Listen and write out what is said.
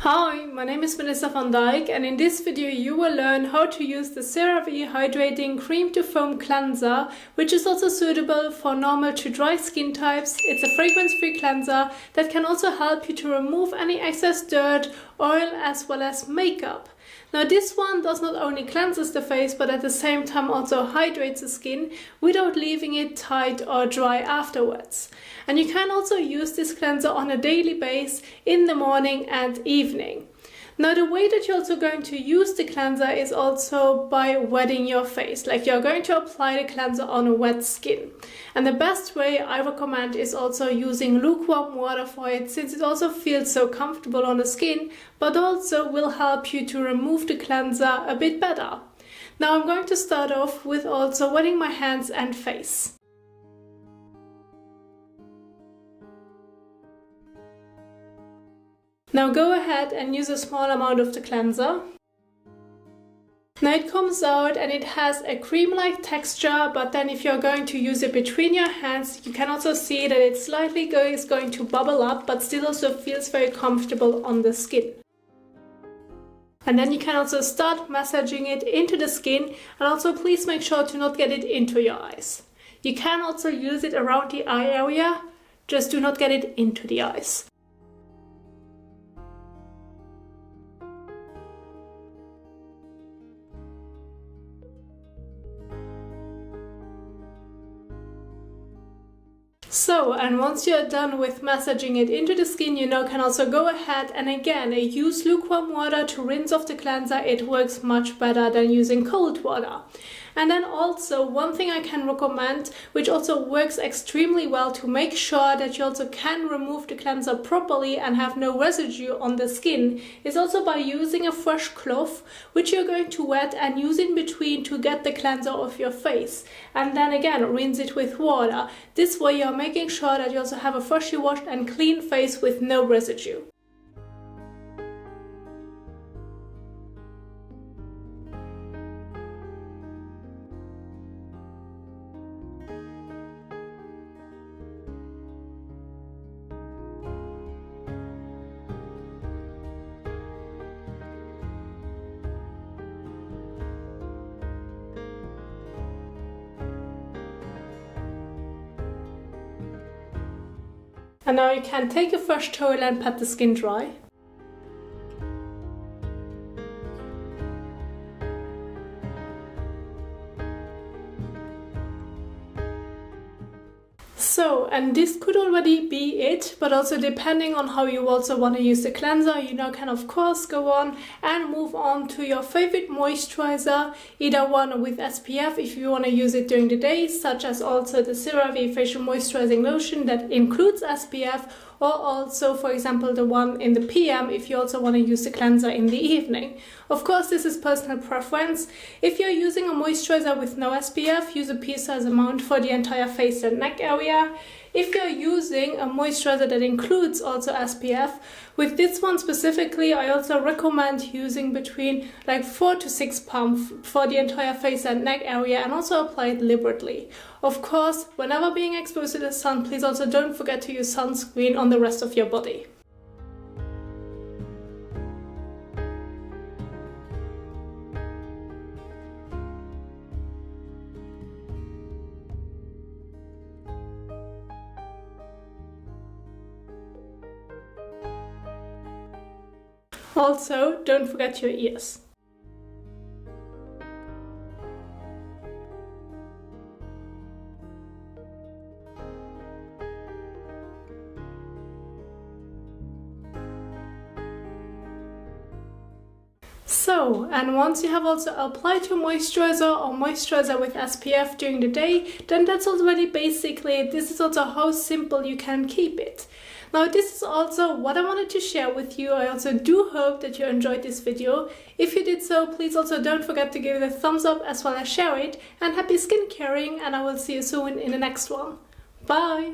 Hi, my name is Vanessa van Dijk, and in this video you will learn how to use the CeraVe Hydrating Cream-to-Foam Cleanser, which is also suitable for normal to dry skin types. It's a fragrance-free cleanser that can also help you to remove any excess dirt, oil as well as makeup. Now this one does not only cleanses the face but at the same time also hydrates the skin without leaving it tight or dry afterwards. And you can also use this cleanser on a daily basis in the morning and evening. Now the way that you're also going to use the cleanser is also by wetting your face, like you're going to apply the cleanser on a wet skin. And the best way I recommend is also using lukewarm water for it, since it also feels so comfortable on the skin, but also will help you to remove the cleanser a bit better. Now I'm going to start off with also wetting my hands and face. Now go ahead and use a small amount of the cleanser. Now it comes out and it has a cream-like texture, but then if you're going to use it between your hands, you can also see that it slightly is going to bubble up, but still also feels very comfortable on the skin. And then you can also start massaging it into the skin, and also please make sure to not get it into your eyes. You can also use it around the eye area, just do not get it into the eyes. So, and once you're done with massaging it into the skin, you now can also go ahead and again use lukewarm water to rinse off the cleanser. It works much better than using cold water. And then also one thing I can recommend, which also works extremely well to make sure that you also can remove the cleanser properly and have no residue on the skin, is also by using a fresh cloth, which you're going to wet and use in between to get the cleanser off your face. And then again rinse it with water. This way you're making sure that you also have a freshly washed and clean face with no residue. And now you can take a fresh towel and pat the skin dry. So, and this could already be it, but also depending on how you also want to use the cleanser, you now can of course go on and move on to your favorite moisturizer, either one with SPF if you want to use it during the day, such as also the CeraVe Facial Moisturizing Lotion that includes SPF, or also for example the one in the PM if you also want to use the cleanser in the evening. Of course this is personal preference. If you're using a moisturizer with no SPF, use a pea-sized amount for the entire face and neck area. If you're using a moisturizer that includes also SPF, with this one specifically I also recommend using between like 4 to 6 pumps for the entire face and neck area, and also apply it liberally. Of course, whenever being exposed to the sun, please also don't forget to use sunscreen on the rest of your body. Also, don't forget your ears. So, and once you have also applied your moisturizer or moisturizer with SPF during the day, then that's already basically it. This is also how simple you can keep it. Now this is also what I wanted to share with you. I also do hope that you enjoyed this video. If you did so, please also don't forget to give it a thumbs up as well as share it. And happy skincaring, and I will see you soon in the next one. Bye!